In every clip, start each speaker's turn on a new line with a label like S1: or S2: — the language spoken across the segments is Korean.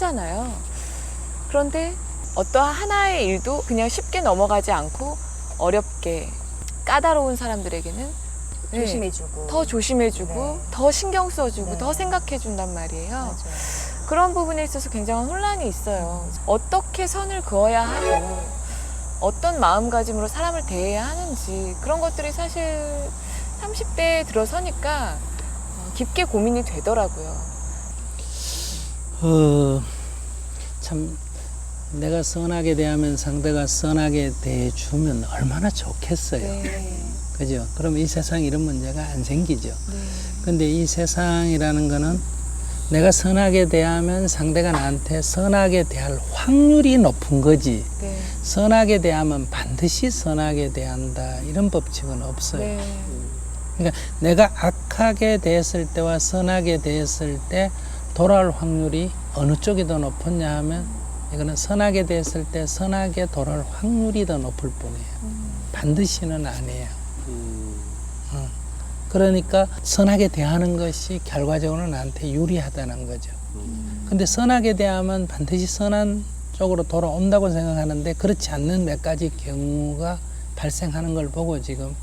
S1: 하잖아요. 그런데 어떠한 하나의 일도 그냥 쉽게 넘어가지 않고 어렵게 까다로운 사람들에게는 네,
S2: 조심해주고
S1: 더 조심해주고
S2: 네.
S1: 더 신경 써주고
S2: 네.
S1: 더 생각해준단 말이에요.
S2: 맞아요.
S1: 그런 부분에 있어서 굉장한 혼란이 있어요. 어떻게 선을 그어야 하고 어떤 마음가짐으로 사람을 대해야 하는지 그런 것들이 사실 30대에 들어서니까 깊게 고민이 되더라고요.
S3: 참 내가 선하게 대하면 상대가 선하게 대해주면 얼마나 좋겠어요.
S1: 네.
S3: 그죠? 그럼 이 세상에 이런 문제가 안 생기죠.
S1: 네.
S3: 근데 이 세상이라는 거는 내가 선하게 대하면 상대가 나한테 선하게 대할 확률이 높은 거지.
S1: 네.
S3: 선하게 대하면 반드시 선하게 대한다. 이런 법칙은 없어요.
S1: 네.
S3: 그러니까 내가 악하게 대했을 때와 선하게 대했을 때 돌아올 확률이 어느 쪽이 더 높았냐 하면 이거는 선하게 대했을 때 선하게 돌아올 확률이 더 높을 뿐이에요. 반드시는 아니에요. 그러니까 선하게 대하는 것이 결과적으로 나한테 유리하다는 거죠. 근데 선하게 대하면 반드시 선한 쪽으로 돌아온다고 생각하는데 그렇지 않는 몇 가지 경우가 발생하는 걸 보고 지금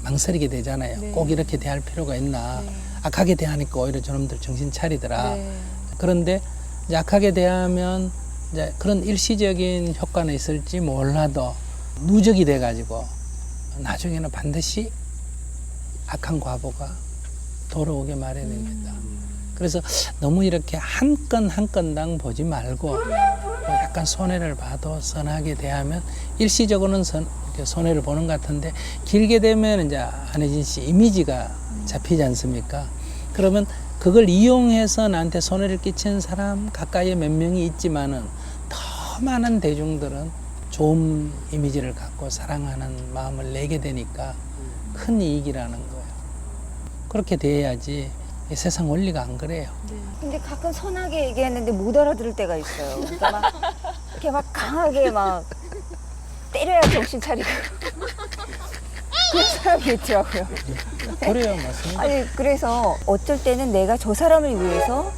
S3: 망설이게 되잖아요.
S1: 네.
S3: 꼭 이렇게 대할 필요가 있나.
S1: 네.
S3: 악하게 대하니까 오히려 저놈들 정신 차리더라.
S1: 네.
S3: 그런데 이제 악하게 대하면 이제 그런 일시적인 효과는 있을지 몰라도 누적이 돼가지고 나중에는 반드시 악한 과보가 돌아오게 마련입니다. 그래서 너무 이렇게 한 건 한 건당 보지 말고 약간 손해를 봐도 선하게 대하면 일시적으로는 이렇게 손해를 보는 것 같은데 길게 되면 이제 안혜진 씨 이미지가 잡히지 않습니까? 그러면 그걸 이용해서 나한테 손해를 끼치는 사람 가까이에 몇 명이 있지만은 더 많은 대중들은 좋은 이미지를 갖고 사랑하는 마음을 내게 되니까 큰 이익이라는 거예요. 그렇게 돼야지 이 세상 원리가 안 그래요.
S2: 근데 가끔 선하게 얘기했는데 못 알아들을 때가 있어요. 그러니까 막 이렇게 막 강하게 막 때려야 정신 차리고 그런 사람이 있더라고요.
S3: 그래요, 맞습니다.
S2: 아니 그래서 어쩔 때는 내가 저 사람을 위해서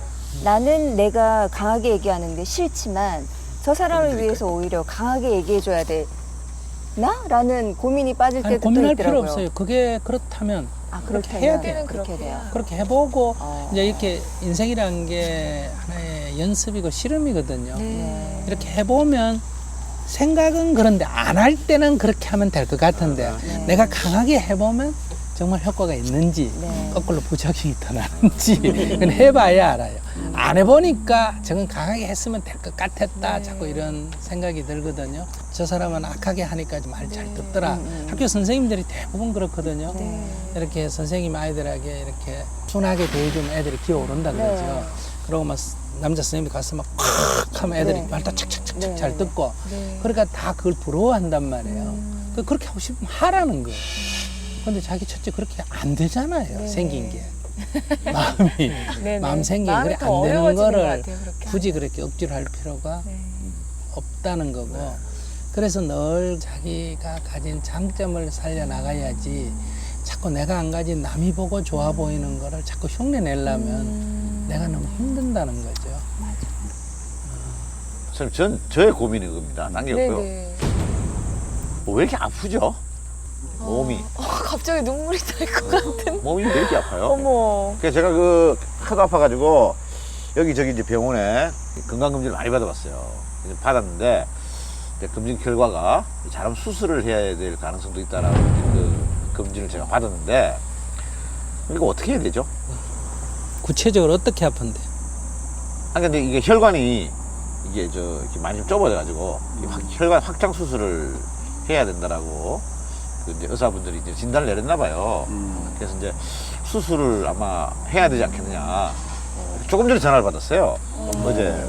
S2: 나는 내가 강하게 얘기하는 게 싫지만 저 사람을 위해서 오히려 강하게 얘기해줘야 되나? 라는 고민이 빠질 때도
S3: 아니,
S2: 또
S3: 고민할
S2: 있더라고요.
S3: 필요 없어요. 그게 그렇다면
S2: 아
S3: 그렇게
S2: 그렇다면
S3: 해야 돼요.
S2: 그렇게 돼요.
S3: 그렇게 해보고
S2: 어.
S3: 이제 이렇게 인생이라는 게 하나의 연습이고 실험이거든요.
S1: 네.
S3: 이렇게 해보면 생각은 그런데 안 할 때는 그렇게 하면 될 것 같은데
S2: 네.
S3: 내가 강하게 해보면 정말 효과가 있는지
S2: 네.
S3: 거꾸로 부작용이 더 나는지 그건 해봐야 알아요. 안 해보니까 저건 강하게 했으면 될 것 같았다.
S1: 네.
S3: 자꾸 이런 생각이 들거든요. 저 사람은 악하게 하니까 말 잘 듣더라.
S2: 음.
S3: 학교 선생님들이 대부분 그렇거든요.
S1: 네.
S3: 이렇게 선생님 아이들에게 이렇게 순하게 대해주면 애들이 기어오른다 그러죠.
S2: 네.
S3: 그러고 막 남자 선생님이 가서 막 콱 하면 애들이
S2: 네.
S3: 말도 착착착착
S2: 네.
S3: 잘 듣고
S1: 네.
S3: 그러니까 다 그걸 부러워한단 말이에요. 그렇게 하고 싶으면 하라는 거예요. 근데 자기 첫째 그렇게 안 되잖아요.
S1: 네.
S3: 생긴 게. 마음이
S1: 네네.
S3: 마음 생긴 게
S1: 마음이
S3: 그래
S1: 더
S3: 안 되는
S1: 어려워지는 것
S3: 거를
S1: 같아요, 그렇게
S3: 굳이
S1: 하면.
S3: 그렇게 억지로 할 필요가
S1: 네.
S3: 없다는 거고 그래서 늘 자기가 가진 장점을 살려나가야지 자꾸 내가 안 가진 남이 보고 좋아 보이는 거를 자꾸 흉내 내려면 내가 너무 힘든다는 거죠.
S4: 선생님, 저의 고민인 겁니다. 남겼고요.
S1: 네네.
S4: 왜 이렇게 아프죠? 몸이.
S1: 갑자기 눈물이 날 것 같은.
S4: 몸이 왜 이렇게 아파요?
S1: 어머.
S4: 그래서 제가 그 하도 아파가지고 여기저기 이제 병원에 건강검진을 많이 받아봤어요. 이제 받았는데 이제 검진 결과가 잘하면 수술을 해야 될 가능성도 있다라고 그 검진을 제가 받았는데 이거 어떻게 해야 되죠?
S3: 구체적으로 어떻게 아픈데?
S4: 아 근데 이게 혈관이 이게 이렇게 많이 좀 좁아져가지고 혈관 확장 수술을 해야 된다라고 그 이제 의사분들이 이제 진단을 내렸나 봐요. 그래서 이제 수술을 아마 해야 되지 않겠느냐. 조금 전에 전화를 받았어요. 어제.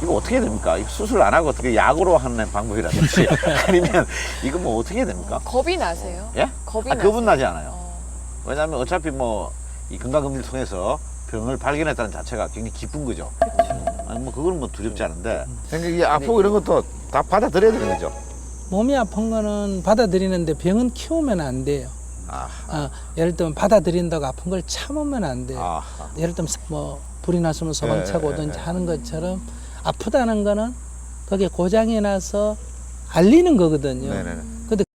S4: 이거 어떻게 해야 됩니까? 이거 수술 안 하고 어떻게 약으로 하는 방법이라든지 아니면 이거 뭐 어떻게 해야 됩니까?
S1: 겁이 나세요?
S4: 예?
S1: 겁이
S4: 아, 그분
S1: 나세요?
S4: 나지 않아요. 왜냐하면 어차피 뭐 이 건강검진을 통해서 병을 발견했다는 자체가 굉장히 기쁜 거죠. 아니 뭐 그건 뭐 두렵지 않은데. 그러니까 이게 아프고 이런 것도 다 받아들여야 되는 거죠.
S3: 몸이 아픈 거는 받아들이는데 병은 키우면 안 돼요.
S4: 아,
S3: 예를 들면 받아들인다고 아픈 걸 참으면 안 돼요.
S4: 아,
S3: 예를 들면 뭐 불이 났으면 소방차가 오든지 하는 것처럼 아프다는 거는 그게 고장이 나서 알리는 거거든요.
S4: 네네네.